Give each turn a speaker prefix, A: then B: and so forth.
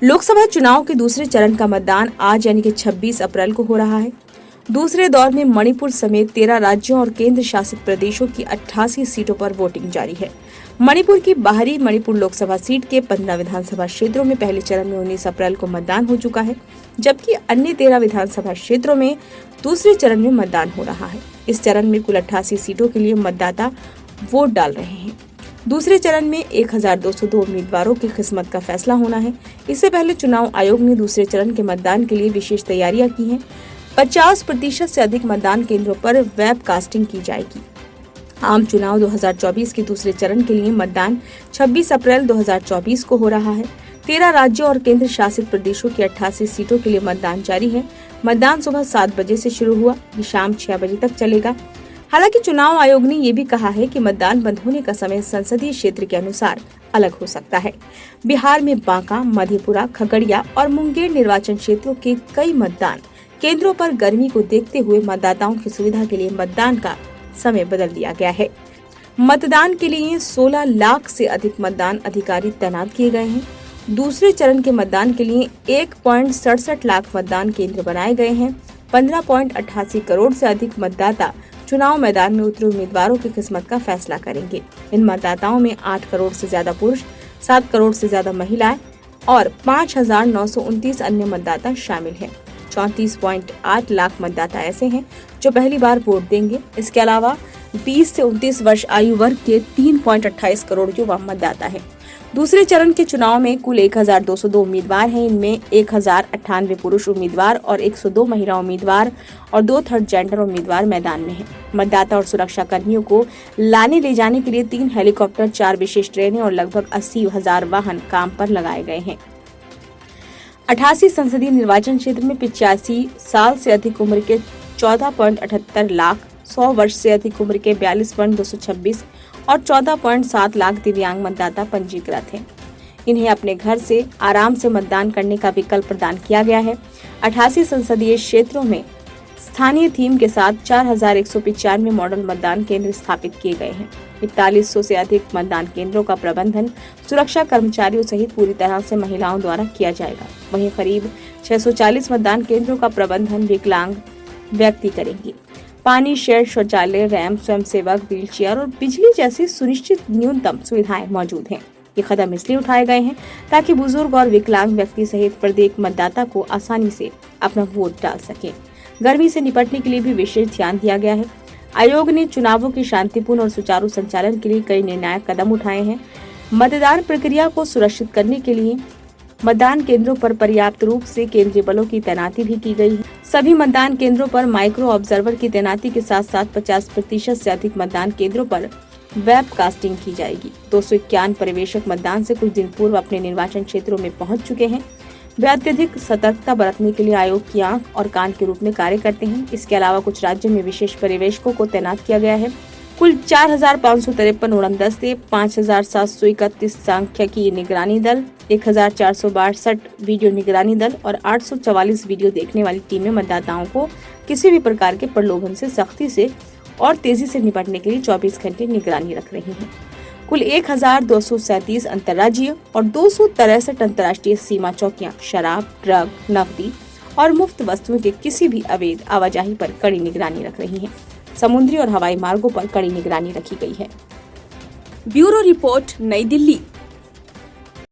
A: लोकसभा चुनाव के दूसरे चरण का मतदान आज यानी कि 26 अप्रैल को हो रहा है। दूसरे दौर में मणिपुर समेत 13 राज्यों और केंद्र शासित प्रदेशों की 88 सीटों पर वोटिंग जारी है। मणिपुर की बाहरी मणिपुर लोकसभा सीट के 15 विधानसभा क्षेत्रों में पहले चरण में 19 अप्रैल को मतदान हो चुका है, जबकि अन्य 13 विधानसभा क्षेत्रों में दूसरे चरण में मतदान हो रहा है। इस चरण में कुल 88 सीटों के लिए मतदाता वोट डाल रहे हैं। दूसरे चरण में 1202 उम्मीदवारों की किस्मत का फैसला होना है। इससे पहले चुनाव आयोग ने दूसरे चरण के मतदान के लिए विशेष तैयारियां की हैं। 50% से अधिक मतदान केंद्रों पर वेब कास्टिंग की जाएगी। आम चुनाव 2024 के दूसरे चरण के लिए मतदान 26 अप्रैल 2024 को हो रहा है। 13 राज्यों और केंद्र शासित प्रदेशों की 88 सीटों के लिए मतदान जारी है। मतदान सुबह 7 बजे से शुरू हुआ, ये शाम 6 बजे तक चलेगा। हालांकि चुनाव आयोग ने ये भी कहा है कि मतदान बंद होने का समय संसदीय क्षेत्र के अनुसार अलग हो सकता है। बिहार में बांका, मधेपुरा, खगड़िया और मुंगेर निर्वाचन क्षेत्रों के कई मतदान केंद्रों पर गर्मी को देखते हुए मतदाताओं की सुविधा के लिए मतदान का समय बदल दिया गया है। मतदान के लिए 16 लाख से अधिक मतदान अधिकारी तैनात किए गए हैं। दूसरे चरण के मतदान के लिए 1.67 लाख मतदान केंद्र बनाए गए हैं। 15.88 करोड़ से अधिक मतदाता चुनाव मैदान में उतरे उम्मीदवारों की किस्मत का फैसला करेंगे। इन मतदाताओं में 8 करोड़ से ज्यादा पुरुष, 7 करोड़ से ज्यादा महिलाएं और 5,929 अन्य मतदाता शामिल हैं। 34.8 लाख मतदाता ऐसे हैं जो पहली बार वोट देंगे। इसके अलावा 20 से 29 वर्ष आयु वर्ग के 3.28 करोड़ युवा मतदाता हैं। दूसरे चरण के चुनाव में कुल 1202 उम्मीदवार हैं। इनमें 1098 पुरुष उम्मीदवार और 102 महिला उम्मीदवार और 2 थर्ड जेंडर उम्मीदवार मैदान में हैं। मतदाता और सुरक्षा कर्मियों को लाने ले जाने के लिए 3 हेलीकॉप्टर, 4 विशेष ट्रेनें और लगभग 80,000 वाहन काम पर लगाए गए हैं। 88 संसदीय निर्वाचन क्षेत्र में 85 साल से अधिक उम्र के 14.78 लाख, 100 वर्ष से अधिक उम्र के 42.226 और 14.7 लाख दिव्यांग मतदाता पंजीकृत हैं। इन्हें अपने घर से आराम से मतदान करने का विकल्प प्रदान किया गया है। 88 संसदीय क्षेत्रों में स्थानीय थीम के साथ 4,195 मॉडल मतदान केंद्र स्थापित किए गए हैं। 4100 से अधिक मतदान केंद्रों का प्रबंधन सुरक्षा कर्मचारियों सहित पूरी तरह से महिलाओं द्वारा किया जाएगा। वहीं करीब 640 मतदान केंद्रों का प्रबंधन विकलांग व्यक्ति करेंगे। पानी, शेड, शौचालय, रैंप, स्वयंसेवक, व्हीलचेयर और बिजली जैसी सुनिश्चित न्यूनतम सुविधाएं मौजूद हैं। ये कदम इसलिए उठाए गए हैं ताकि बुजुर्ग और विकलांग व्यक्ति सहित प्रत्येक मतदाता को आसानी से अपना वोट डाल सके। गर्मी से निपटने के लिए भी विशेष ध्यान दिया गया है। आयोग ने चुनावों की शांतिपूर्ण और सुचारू संचालन के लिए कई निर्णायक कदम उठाए हैं। मतदान प्रक्रिया को सुरक्षित करने के लिए मतदान केंद्रों पर पर्याप्त रूप से केंद्रीय बलों की तैनाती भी की गई है। सभी मतदान केंद्रों पर माइक्रो ऑब्जर्वर की तैनाती के साथ साथ 50% से अधिक मतदान केंद्रों पर वेब कास्टिंग की जाएगी। 251 पर्यवेक्षक मतदान से कुछ दिन पूर्व अपने निर्वाचन क्षेत्रों में पहुंच चुके हैं। वे अत्यधिक सतर्कता बरतने के लिए आयोग की आंख और कान के रूप में कार्य करते हैं। इसके अलावा कुछ राज्यों में विशेष पर्यवेक्षकों को तैनात किया गया है। कुल 4,553 उड़नदस्ते, 5,731 सांख्यिकी निगरानी दल, 1,462 वीडियो निगरानी दल और 844 वीडियो देखने वाली टीमें मतदाताओं को किसी भी प्रकार के प्रलोभन से सख्ती से और तेजी से निपटने के लिए 24 घंटे निगरानी रख रही हैं। कुल 1,237 अंतर्राज्यीय और 263 अंतर्राष्ट्रीय सीमा चौकियां शराब, ड्रग, नकदी और मुफ्त वस्तुओं के किसी भी अवैध आवाजाही पर कड़ी निगरानी रख रही हैं। समुद्री और हवाई मार्गों पर कड़ी निगरानी रखी गई है। ब्यूरो रिपोर्ट, नई दिल्ली।